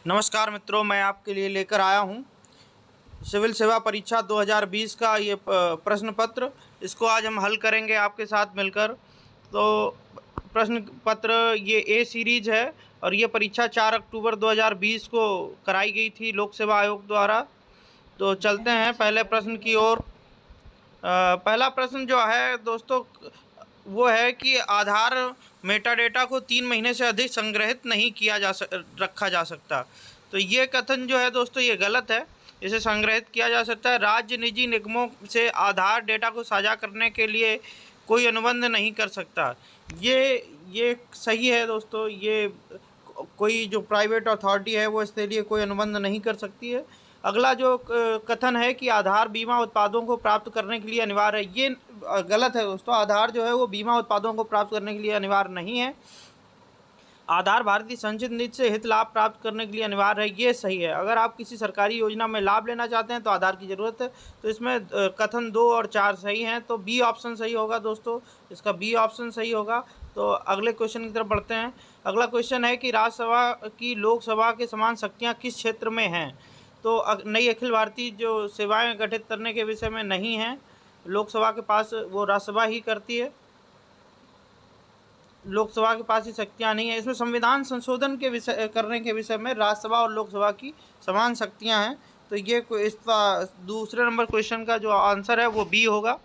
नमस्कार मित्रों, मैं आपके लिए लेकर आया हूँ सिविल सेवा परीक्षा 2020 का ये प्रश्न पत्र। इसको आज हम हल करेंगे आपके साथ मिलकर। तो प्रश्न पत्र ये ए सीरीज है और ये परीक्षा 4 अक्टूबर 2020 को कराई गई थी लोक सेवा आयोग द्वारा। तो चलते हैं पहले प्रश्न की ओर। पहला प्रश्न जो है दोस्तों वो है कि आधार मेटाडेटा को 3 महीने से अधिक संग्रहित नहीं किया रखा जा सकता। तो ये कथन जो है दोस्तों ये गलत है। इसे संग्रहित किया जा सकता है। राज्य निजी निगमों से आधार डेटा को साझा करने के लिए कोई अनुबंध नहीं कर सकता। ये सही है दोस्तों। ये कोई जो प्राइवेट अथॉरिटी है वो इसके लिए कोई अनुबंध नहीं कर सकती है। अगला जो कथन है कि आधार बीमा उत्पादों को प्राप्त करने के लिए अनिवार्य है, ये गलत है दोस्तों। आधार जो है वो बीमा उत्पादों को प्राप्त करने के लिए अनिवार्य नहीं है। आधार भारतीय संचित निधि से हित लाभ प्राप्त करने के लिए अनिवार्य है, ये सही है। अगर आप किसी सरकारी योजना में लाभ लेना चाहते हैं तो आधार की ज़रूरत है। तो इसमें कथन 2 और 4 सही हैं, तो बी ऑप्शन सही होगा दोस्तों। इसका बी ऑप्शन सही होगा। तो अगले क्वेश्चन की तरफ बढ़ते हैं। अगला क्वेश्चन है कि राज्यसभा की लोकसभा के समान शक्तियाँ किस क्षेत्र में हैं। तो नई अखिल भारतीय जो सेवाएँ गठित करने के विषय में नहीं हैं लोकसभा के पास, वो राज्यसभा ही करती है। लोकसभा के पास ही शक्तियाँ नहीं है। इसमें संविधान संशोधन के विषय करने के विषय में राज्यसभा और लोकसभा की समान शक्तियाँ हैं। तो ये इसका दूसरे नंबर क्वेश्चन का जो आंसर है वो बी होगा।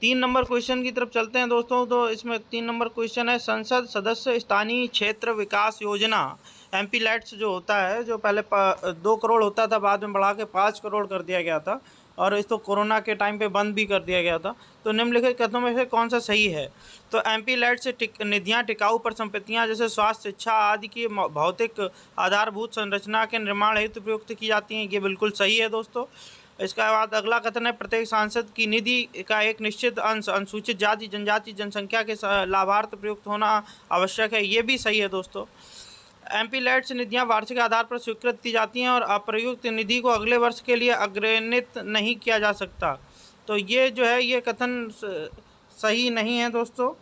3 नंबर क्वेश्चन की तरफ चलते हैं दोस्तों। तो इसमें 3 नंबर क्वेश्चन है, संसद सदस्य स्थानीय क्षेत्र विकास योजना MP लैट्स जो होता है, जो पहले 2 करोड़ होता था, बाद में बढ़ा के 5 करोड़ कर दिया गया था और इसको कोरोना के टाइम पे बंद भी कर दिया गया था। तो निम्नलिखित कथनों में से कौन सा सही है। तो MP लैट से निधियाँ टिकाऊ परिसंपत्तियाँ जैसे स्वास्थ्य, शिक्षा आदि की भौतिक आधारभूत संरचना के निर्माण हेतु प्रयुक्त की जाती हैं, ये बिल्कुल सही है दोस्तों। इसका बाद अगला कथन है, प्रत्येक सांसद की निधि का एक निश्चित अंश अनुसूचित जाति जनजाति जनसंख्या के लाभार्थ प्रयुक्त होना आवश्यक है, ये भी सही है दोस्तों। MP लैट्स निधियां वार्षिक आधार पर स्वीकृत की जाती हैं और अप्रयुक्त निधि को अगले वर्ष के लिए अग्रणित नहीं किया जा सकता। तो ये जो है ये कथन सही नहीं है दोस्तों।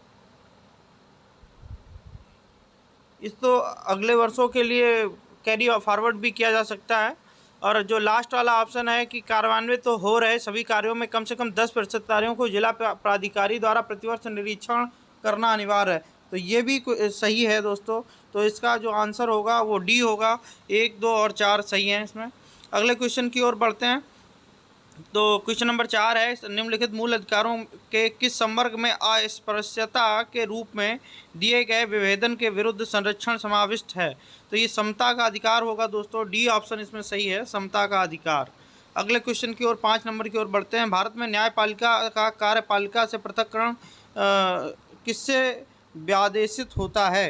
इसको अगले वर्षों के लिए कैरी फॉरवर्ड भी किया जा सकता है। और जो लास्ट वाला ऑप्शन है कि कार्यान्वित तो हो रहे सभी कार्यों में कम से कम 10% कार्यों को जिला प्राधिकारी द्वारा प्रतिवर्ष निरीक्षण करना अनिवार्य है, तो ये भी सही है दोस्तों। तो इसका जो आंसर होगा वो डी होगा। 1, 2 और 4 सही हैं इसमें। अगले क्वेश्चन की ओर बढ़ते हैं। तो क्वेश्चन नंबर 4 है, निम्नलिखित मूल अधिकारों के किस संवर्ग में अस्पृश्यता के रूप में दिए गए विभेदन के विरुद्ध संरक्षण समाविष्ट है। तो ये समता का अधिकार होगा दोस्तों। डी ऑप्शन इसमें सही है, समता का अधिकार। अगले क्वेश्चन की ओर 5 नंबर की ओर बढ़ते हैं। भारत में न्यायपालिका का कार्यपालिका से पृथक्करण किससे व्यादेशित होता है।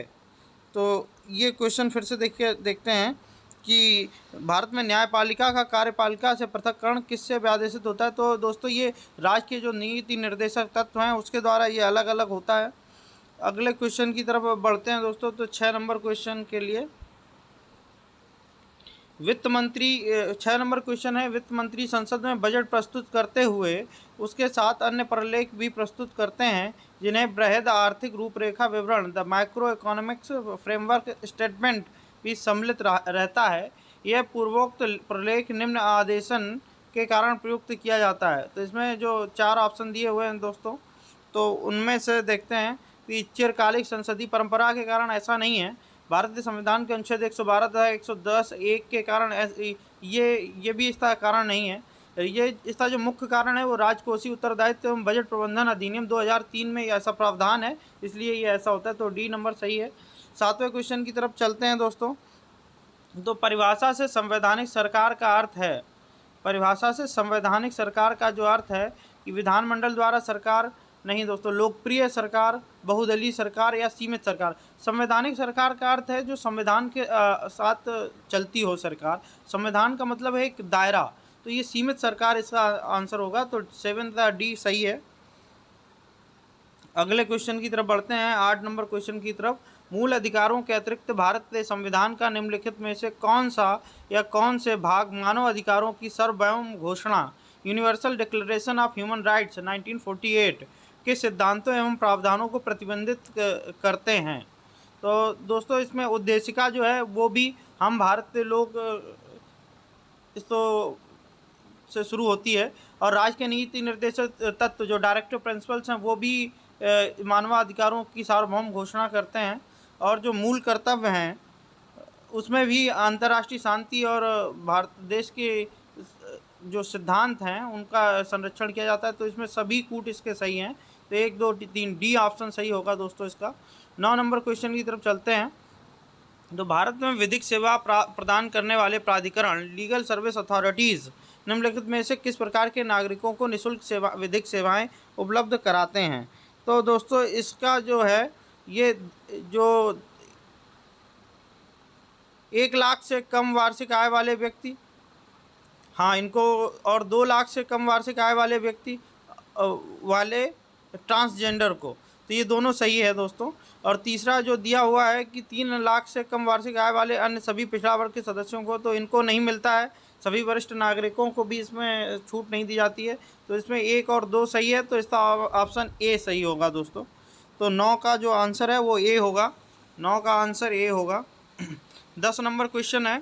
तो ये क्वेश्चन फिर से देखते हैं कि भारत में न्यायपालिका का कार्यपालिका से पृथक्करण किससे व्यादेशित होता है। तो दोस्तों ये राज्य के जो नीति निर्देशक तत्व हैं उसके द्वारा ये अलग अलग होता है। अगले क्वेश्चन की तरफ बढ़ते हैं दोस्तों। तो 6 नंबर क्वेश्चन के लिए वित्त मंत्री 6 नंबर क्वेश्चन है, वित्त मंत्री संसद में बजट प्रस्तुत करते हुए उसके साथ अन्य प्रलेख भी प्रस्तुत करते हैं जिन्हें बृहद आर्थिक रूपरेखा विवरण the micro economics framework statement भी सम्मिलित रहता है। यह पूर्वोक्त प्रलेख निम्न आदेशन के कारण प्रयुक्त किया जाता है। तो इसमें जो 4 ऑप्शन दिए हुए हैं दोस्तों, तो उनमें से देखते हैं कि चिरकालिक संसदीय परंपरा के कारण ऐसा नहीं है। भारतीय संविधान के अनुच्छेद 112 तथा 110(1) के कारण ये भी इसका कारण नहीं है। ये इसका जो मुख्य कारण है वो राजकोषीय उत्तरदायित्व एवं बजट प्रबंधन अधिनियम 2003 में ऐसा प्रावधान है, इसलिए ये ऐसा होता है। तो डी नंबर सही है। 7वें क्वेश्चन की तरफ चलते हैं दोस्तों। तो परिभाषा से संवैधानिक सरकार का अर्थ है, परिभाषा से संवैधानिक सरकार का जो अर्थ है कि विधानमंडल द्वारा सरकार नहीं दोस्तों, लोकप्रिय सरकार, बहुदलीय सरकार या सीमित सरकार। संवैधानिक सरकार का अर्थ है जो संविधान के साथ चलती हो सरकार। संविधान का मतलब है एक दायरा, तो ये सीमित सरकार इसका आंसर होगा। तो 7 डी सही है। अगले क्वेश्चन की तरफ बढ़ते हैं, 8 नंबर क्वेश्चन की तरफ। मूल अधिकारों के अतिरिक्त भारत के संविधान का निम्नलिखित में से कौन सा या कौन से भाग मानव अधिकारों की सार्वभौम घोषणा universal declaration of human rights 1948 के सिद्धांतों एवं प्रावधानों को प्रतिबंधित करते हैं। तो दोस्तों इसमें उद्देशिका जो है वो भी हम भारत के लोग इसको से शुरू होती है। और राज्य के नीति निर्देशक तत्व जो डायरेक्टिव प्रिंसिपल्स हैं वो भी मानवाधिकारों की सार्वभौम घोषणा करते हैं। और जो मूल कर्तव्य हैं उसमें भी अंतर्राष्ट्रीय शांति और भारत देश के जो सिद्धांत हैं उनका संरक्षण किया जाता है। तो इसमें सभी कूट इसके सही हैं। तो 1 2 3 डी ऑप्शन सही होगा दोस्तों इसका। 9 नंबर क्वेश्चन की तरफ चलते हैं। तो भारत में विधिक सेवा प्रदान करने वाले प्राधिकरण लीगल सर्विस अथॉरिटीज़ निम्नलिखित में से किस प्रकार के नागरिकों को निःशुल्क विधिक सेवाएं उपलब्ध कराते हैं। तो दोस्तों इसका जो है ये जो 1 लाख से कम वार्षिक आय वाले व्यक्ति, हाँ इनको, और 2 लाख से कम वार्षिक आय वाले व्यक्ति वाले ट्रांसजेंडर को, तो ये दोनों सही है दोस्तों। और तीसरा जो दिया हुआ है कि 3 लाख से कम वार्षिक आय वाले अन्य सभी पिछड़ा वर्ग के सदस्यों को, तो इनको नहीं मिलता है। सभी वरिष्ठ नागरिकों को भी इसमें छूट नहीं दी जाती है। तो इसमें 1 और 2 सही है, तो इसका ऑप्शन ए सही होगा दोस्तों। तो 9 का जो आंसर है वो ए होगा, 9 का आंसर ए होगा। 10 नंबर क्वेश्चन है,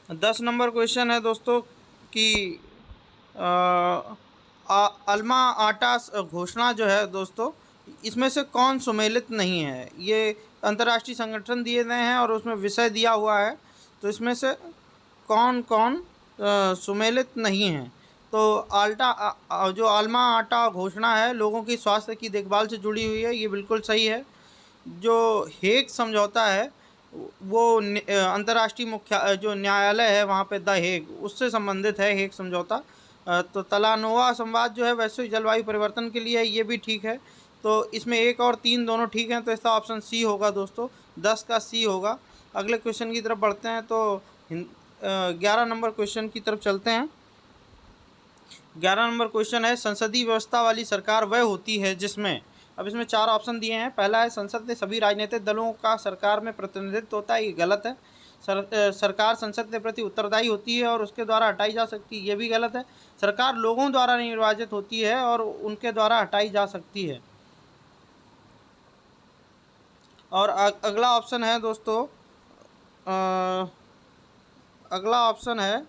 10 नंबर क्वेश्चन है दोस्तों कि अल्मा आटा घोषणा जो है दोस्तों इसमें से कौन सुमेलित नहीं है। ये अंतर्राष्ट्रीय संगठन दिए गए हैं और उसमें विषय दिया हुआ है। तो इसमें से कौन कौन सुमेलित नहीं है। तो जो अल्मा आटा घोषणा है लोगों की स्वास्थ्य की देखभाल से जुड़ी हुई है, ये बिल्कुल सही है। जो हेग समझौता है वो अंतर्राष्ट्रीय मुख्य जो न्यायालय है वहाँ पे द हेग, उससे संबंधित है हेग समझौता। तो तलानोवा संवाद जो है वैश्विक जलवायु परिवर्तन के लिए है, ये भी ठीक है। तो इसमें 1 और 3 दोनों ठीक हैं, तो इसका ऑप्शन सी होगा दोस्तों, 10 का सी होगा। अगले क्वेश्चन की तरफ बढ़ते हैं। तो 11 नंबर क्वेश्चन की तरफ चलते हैं। 11 नंबर क्वेश्चन है, संसदीय व्यवस्था वाली सरकार वह होती है जिसमें, अब इसमें 4 ऑप्शन दिए हैं। पहला है संसद के सभी राजनीतिक दलों का सरकार में प्रतिनिधित्व होता है, ये गलत है। सरकार संसद के प्रति उत्तरदायी होती है और उसके द्वारा हटाई जा सकती है, ये भी गलत है। सरकार लोगों द्वारा निर्वाचित होती है और उनके द्वारा हटाई जा सकती है। और अगला ऑप्शन है दोस्तों, अगला ऑप्शन है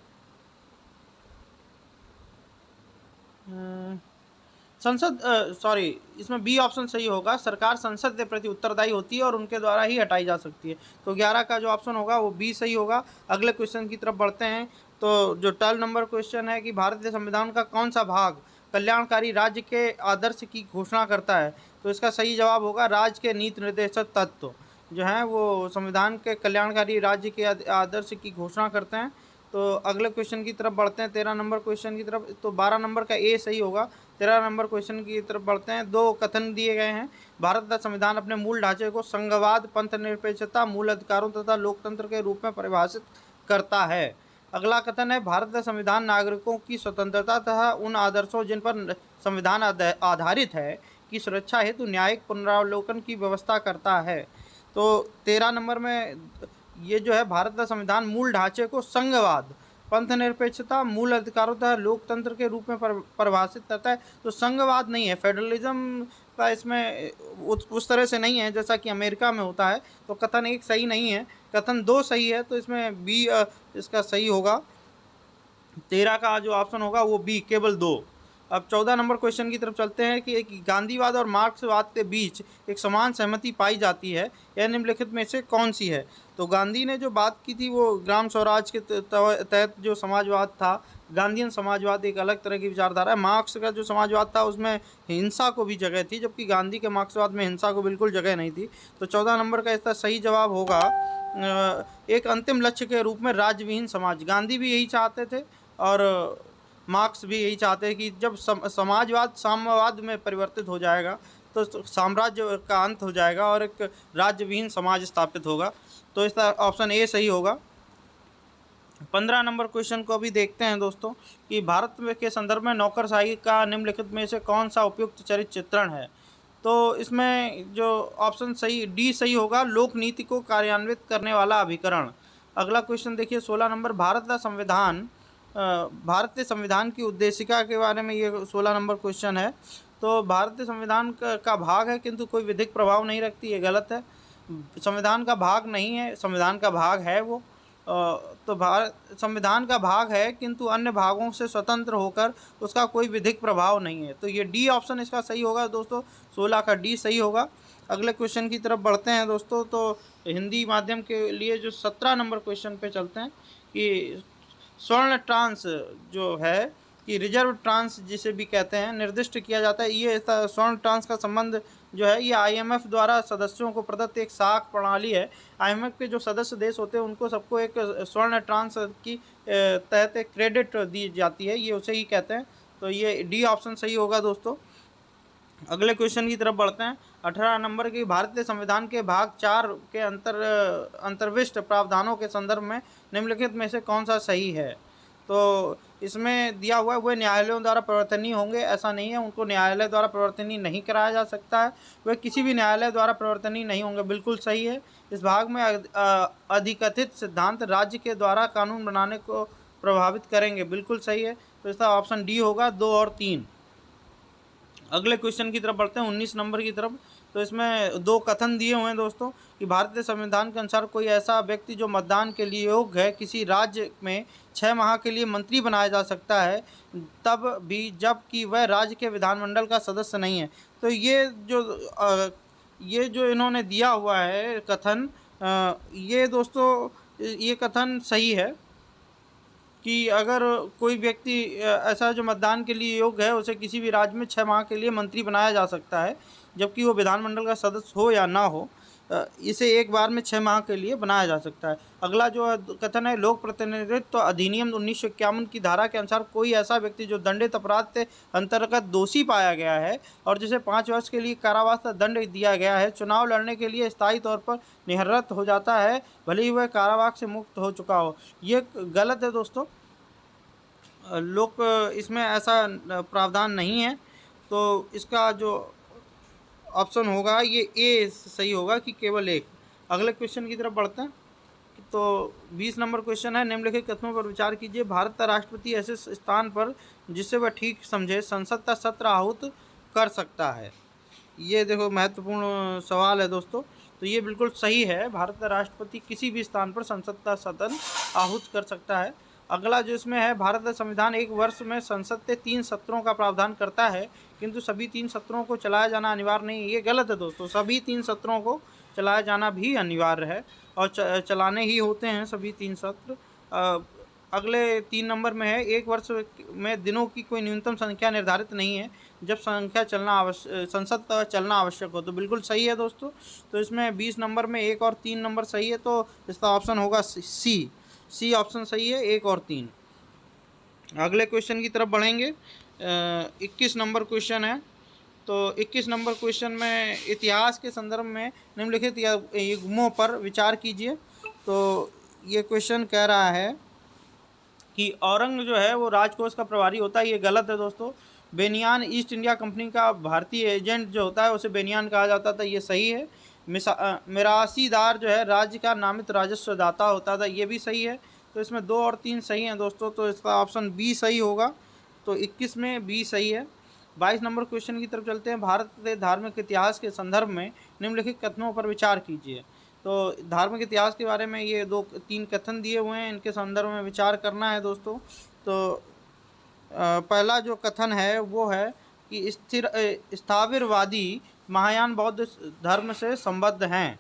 इसमें बी ऑप्शन सही होगा, सरकार संसद के प्रति उत्तरदायी होती है और उनके द्वारा ही हटाई जा सकती है। तो 11 का जो ऑप्शन होगा वो बी सही होगा। अगले क्वेश्चन की तरफ बढ़ते हैं। तो जो 12 नंबर क्वेश्चन है कि भारतीय संविधान का कौन सा भाग कल्याणकारी राज्य के आदर्श की घोषणा करता है। तो इसका सही जवाब होगा राज्य के नीति निर्देशक तत्व जो हैं वो संविधान के कल्याणकारी राज्य के आदर्श की घोषणा करते हैं। तो अगले क्वेश्चन की तरफ बढ़ते हैं, 13 नंबर क्वेश्चन की तरफ। तो 12 नंबर का ए सही होगा। 13 नंबर क्वेश्चन की तरफ बढ़ते हैं। 2 कथन दिए गए हैं, भारत का संविधान अपने मूल ढांचे को संघवाद, पंथ निरपेक्षता, मूल अधिकारों तथा लोकतंत्र के रूप में परिभाषित करता है। अगला कथन है, भारत का संविधान नागरिकों की स्वतंत्रता तथा उन आदर्शों जिन पर संविधान आधारित है की सुरक्षा हेतु न्यायिक पुनरावलोकन की व्यवस्था करता है। तो 13 नंबर में ये जो है भारत का संविधान मूल ढांचे को संघवाद, पंथ निरपेक्षता, मूल अधिकारों तथा लोकतंत्र के रूप में परिभाषित करता है। तो संघवाद नहीं है, फेडरलिज्म का इसमें उस तरह से नहीं है जैसा कि अमेरिका में होता है। तो कथन 1 सही नहीं है, कथन 2 सही है। तो इसमें बी इसका सही होगा। 13 का जो ऑप्शन होगा वो बी, केवल 2। अब 14 नंबर क्वेश्चन की तरफ चलते हैं कि एक गांधीवाद और मार्क्सवाद के बीच एक समान सहमति पाई जाती है, यह निम्नलिखित में से कौन सी है। तो गांधी ने जो बात की थी वो ग्राम स्वराज के तहत जो समाजवाद था, गांधीयन समाजवाद एक अलग तरह की विचारधारा है। मार्क्स का जो समाजवाद था उसमें हिंसा को भी जगह थी, जबकि गांधी के मार्क्सवाद में हिंसा को बिल्कुल जगह नहीं थी। तो 14 नंबर का इसका सही जवाब होगा एक अंतिम लक्ष्य के रूप में राज्यविहीन समाज। गांधी भी यही चाहते थे और मार्क्स भी यही चाहते हैं कि जब समाजवाद साम्यवाद में परिवर्तित हो जाएगा तो साम्राज्य का अंत हो जाएगा और एक राज्यविहीन समाज स्थापित होगा। तो इसका ऑप्शन ए सही होगा। 15 नंबर क्वेश्चन को अभी देखते हैं दोस्तों कि भारत के संदर्भ में नौकरशाही का निम्नलिखित में से कौन सा उपयुक्त चरित्र चित्रण है। तो इसमें जो ऑप्शन सही डी सही होगा, लोक नीति को कार्यान्वित करने वाला अभिकरण। अगला क्वेश्चन देखिए 16 नंबर, भारतीय संविधान की उद्देशिका के बारे में ये 16 नंबर क्वेश्चन है। तो भारतीय संविधान का भाग है किंतु कोई विधिक प्रभाव नहीं रखती, ये गलत है। संविधान का भाग नहीं है, संविधान का भाग है वो। तो भारत संविधान का भाग है किंतु अन्य भागों से स्वतंत्र होकर उसका कोई विधिक प्रभाव नहीं है। तो ये डी ऑप्शन इसका सही होगा दोस्तों, 16 का डी सही होगा। अगले क्वेश्चन की तरफ बढ़ते हैं दोस्तों। तो हिंदी माध्यम के लिए जो 17 नंबर क्वेश्चन पे चलते हैं कि स्वर्ण ट्रांस जो है कि रिजर्व ट्रांस जिसे भी कहते हैं निर्दिष्ट किया जाता है। ये स्वर्ण ट्रांस का संबंध जो है ये आईएमएफ द्वारा सदस्यों को प्रदत्त एक साख प्रणाली है। आईएमएफ के जो सदस्य देश होते हैं उनको सबको एक स्वर्ण ट्रांस की तहत एक क्रेडिट दी जाती है, ये उसे ही कहते हैं। तो ये डी ऑप्शन सही होगा दोस्तों। अगले क्वेश्चन की तरफ बढ़ते हैं। 18 नंबर की भारतीय संविधान के भाग 4 के अंतर्विष्ट प्रावधानों के संदर्भ में निम्नलिखित में से कौन सा सही है। तो इसमें दिया हुआ है वे न्यायालयों द्वारा प्रवर्तनीय होंगे, ऐसा नहीं है, उनको न्यायालय द्वारा प्रवर्तनीय नहीं कराया जा सकता है, वे किसी भी न्यायालय द्वारा प्रवर्तनीय नहीं होंगे, बिल्कुल सही है। इस भाग में अधिकथित सिद्धांत राज्य के द्वारा कानून बनाने को प्रभावित करेंगे, बिल्कुल सही है। तो इसका ऑप्शन डी होगा, 2 और 3। अगले क्वेश्चन की तरफ बढ़ते हैं 19 नंबर की तरफ। तो इसमें 2 कथन दिए हुए हैं दोस्तों कि भारतीय संविधान के अनुसार कोई ऐसा व्यक्ति जो मतदान के लिए योग्य है किसी राज्य में 6 माह के लिए मंत्री बनाया जा सकता है, तब भी जबकि वह राज्य के विधानमंडल का सदस्य नहीं है। तो ये जो इन्होंने दिया हुआ है कथन, ये दोस्तों ये कथन सही है कि अगर कोई व्यक्ति ऐसा जो मतदान के लिए योग्य है उसे किसी भी राज्य में 6 माह के लिए मंत्री बनाया जा सकता है, जबकि वो विधानमंडल का सदस्य हो या ना हो, इसे एक बार में 6 माह के लिए बनाया जा सकता है। अगला जो कथन है, लोक प्रतिनिधित्व अधिनियम 1951 की धारा के अनुसार कोई ऐसा व्यक्ति जो दंडित अपराध के अंतर्गत दोषी पाया गया है और जिसे 5 वर्ष के लिए कारावास का दंड दिया गया है, चुनाव लड़ने के लिए स्थायी तौर पर निहरत हो जाता है, भले ही वह कारावास से मुक्त हो चुका हो। ये गलत है दोस्तों, लोग इसमें ऐसा प्रावधान नहीं है। तो इसका जो ऑप्शन होगा ये ए सही होगा कि केवल एक। अगले क्वेश्चन की तरफ बढ़ते हैं। तो 20 नंबर क्वेश्चन है, निम्नलिखित कथनों पर विचार कीजिए। भारत का राष्ट्रपति ऐसे स्थान पर जिससे वह ठीक समझे संसद का सत्र आहूत कर सकता है। ये देखो महत्वपूर्ण सवाल है दोस्तों। तो ये बिल्कुल सही है, भारत का राष्ट्रपति किसी भी स्थान पर संसद का सदन आहूत कर सकता है। अगला जो इसमें है, भारत का संविधान एक वर्ष में संसद के 3 सत्रों का प्रावधान करता है, किंतु सभी 3 सत्रों को चलाया जाना अनिवार्य नहीं है। ये गलत है दोस्तों, सभी 3 सत्रों को चलाया जाना भी अनिवार्य है और चलाने ही होते हैं सभी 3 सत्र। अगले 3 नंबर में है, एक वर्ष में दिनों की कोई न्यूनतम संख्या निर्धारित नहीं है जब संसद चलना आवश्यक हो। तो बिल्कुल सही है दोस्तों। तो इसमें 20 नंबर में 1 और 3 नंबर सही है, तो इसका ऑप्शन होगा सी ऑप्शन सही है, 1 और 3। अगले क्वेश्चन की तरफ बढ़ेंगे। 21 नंबर क्वेश्चन है। तो 21 नंबर क्वेश्चन में इतिहास के संदर्भ में निम्नलिखित युग्मों पर विचार कीजिए। तो ये क्वेश्चन कह रहा है कि औरंग जो है वो राजकोष का प्रभारी होता है, ये गलत है दोस्तों। बेनियान ईस्ट इंडिया कंपनी का भारतीय एजेंट जो होता है उसे बेनियान कहा जाता था, ये सही है। मिरासीदार जो है राज्य का नामित राजस्व दाता होता था, ये भी सही है। तो इसमें 2 और 3 सही हैं दोस्तों, तो इसका ऑप्शन बी सही होगा। तो 21 में बी सही है। 22 नंबर क्वेश्चन की तरफ चलते हैं। भारत के धार्मिक इतिहास के संदर्भ में निम्नलिखित कथनों पर विचार कीजिए। तो धार्मिक इतिहास के बारे में ये 2-3 कथन दिए हुए हैं, इनके संदर्भ में विचार करना है दोस्तों। तो पहला जो कथन है वो है कि स्थाविरवादी महायान बौद्ध धर्म से संबद्ध हैं।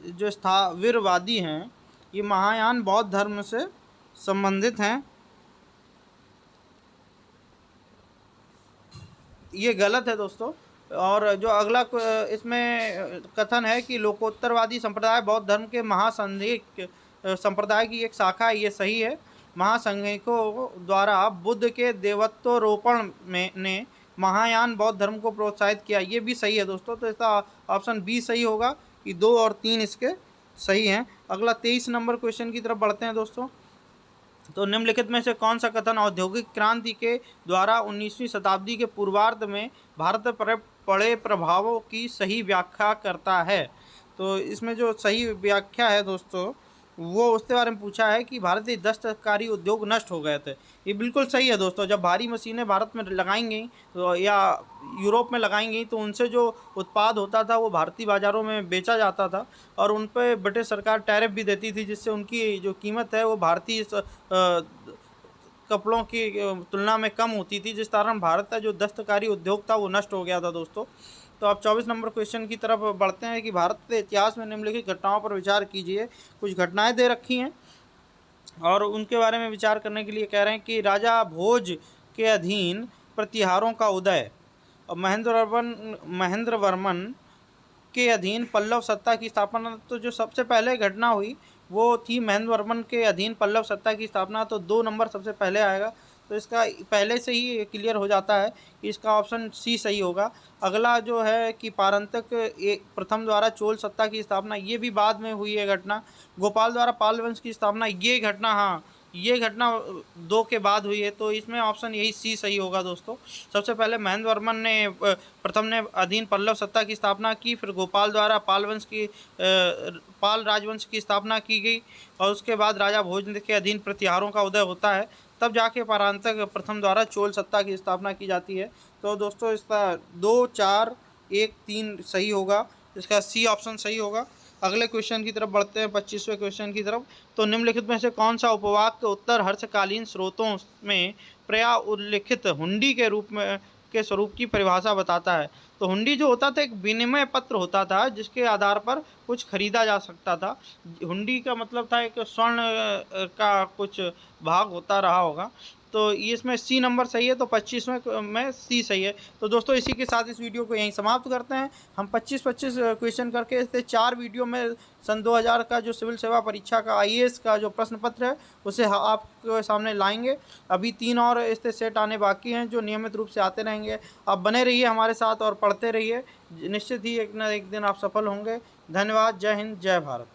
जो स्थाविरवादी हैं ये महायान बौद्ध धर्म से संबंधित हैं, ये गलत है दोस्तों। और जो अगला इसमें कथन है कि लोकोत्तरवादी संप्रदाय बौद्ध धर्म के महासंघिक संप्रदाय की एक शाखा है, ये सही है। महासंघिकों द्वारा बुद्ध के देवत्वरोपण ने महायान बौद्ध धर्म को प्रोत्साहित किया, ये भी सही है दोस्तों। तो इसका ऑप्शन बी सही होगा कि 2 और 3 इसके सही हैं। अगला 23 नंबर क्वेश्चन की तरफ बढ़ते हैं दोस्तों। तो निम्नलिखित में से कौन सा कथन औद्योगिक क्रांति के द्वारा 19वीं शताब्दी के पूर्वार्ध में भारत पर पड़े प्रभावों की सही व्याख्या करता है। तो इसमें जो सही व्याख्या है दोस्तों वो उसके बारे में पूछा है कि भारतीय दस्तकारी उद्योग नष्ट हो गए थे। ये बिल्कुल सही है दोस्तों। जब भारी मशीनें भारत में लगाई गई तो या यूरोप में लगाई गई तो उनसे जो उत्पाद होता था वो भारतीय बाज़ारों में बेचा जाता था और उन पे ब्रिटिश सरकार टैरिफ भी देती थी, जिससे उनकी जो कीमत है वो भारतीय कपड़ों की तुलना में कम होती थी, जिस कारण भारत का जो दस्तकारी उद्योग था वो नष्ट हो गया था दोस्तों। तो आप 24 नंबर क्वेश्चन की तरफ बढ़ते हैं कि भारत के इतिहास में निम्नलिखित घटनाओं पर विचार कीजिए। कुछ घटनाएं दे रखी हैं और उनके बारे में विचार करने के लिए कह रहे हैं कि राजा भोज के अधीन प्रतिहारों का उदय और महेंद्र वर्मन के अधीन पल्लव सत्ता की स्थापना। तो जो सबसे पहले घटना हुई वो थी महेंद्र वर्मन के अधीन पल्लव सत्ता की स्थापना, तो 2 नंबर सबसे पहले आएगा। तो इसका पहले से ही क्लियर हो जाता है कि इसका ऑप्शन सी सही होगा। अगला जो है कि पारंतक प्रथम द्वारा चोल सत्ता की स्थापना, ये भी बाद में हुई है घटना। गोपाल द्वारा पाल वंश की स्थापना, ये घटना, हाँ ये घटना 2 के बाद हुई है, तो इसमें ऑप्शन यही सी सही होगा दोस्तों। सबसे पहले महेंद्र वर्मन ने प्रथम ने अधीन पल्लव सत्ता की स्थापना की, फिर गोपाल द्वारा पाल राजवंश की स्थापना की गई और उसके बाद राजा भोज के अधीन प्रतिहारों का उदय होता है, तब जाके परांतक प्रथम द्वारा चोल सत्ता की स्थापना की जाती है। तो दोस्तों इसका 2, 4, 1, 3 सही होगा, इसका सी ऑप्शन सही होगा। अगले क्वेश्चन की तरफ बढ़ते हैं, 25वें क्वेश्चन की तरफ। तो निम्नलिखित में से कौन सा उपवाक के उत्तर हर्षकालीन स्रोतों में प्रायः उल्लिखित हुंडी के रूप में के स्वरूप की परिभाषा बताता है? तो हुंडी जो होता था एक विनिमय पत्र होता था जिसके आधार पर कुछ खरीदा जा सकता था। हुंडी का मतलब था एक स्वर्ण का कुछ भाग होता रहा होगा। तो ये इसमें सी नंबर सही है, तो 25वें में सी सही है। तो दोस्तों इसी के साथ इस वीडियो को यहीं समाप्त करते हैं। हम 25-25 क्वेश्चन करके इससे 4 वीडियो में सन 2000 का जो सिविल सेवा परीक्षा का IAS का जो प्रश्न पत्र है उसे आपके सामने लाएंगे। अभी 3 और इससे सेट आने बाकी हैं जो नियमित रूप से आते रहेंगे। आप बने रहिए हमारे साथ और पढ़ते रहिए, निश्चित ही एक न एक दिन आप सफल होंगे। धन्यवाद। जय हिंद, जय भारत।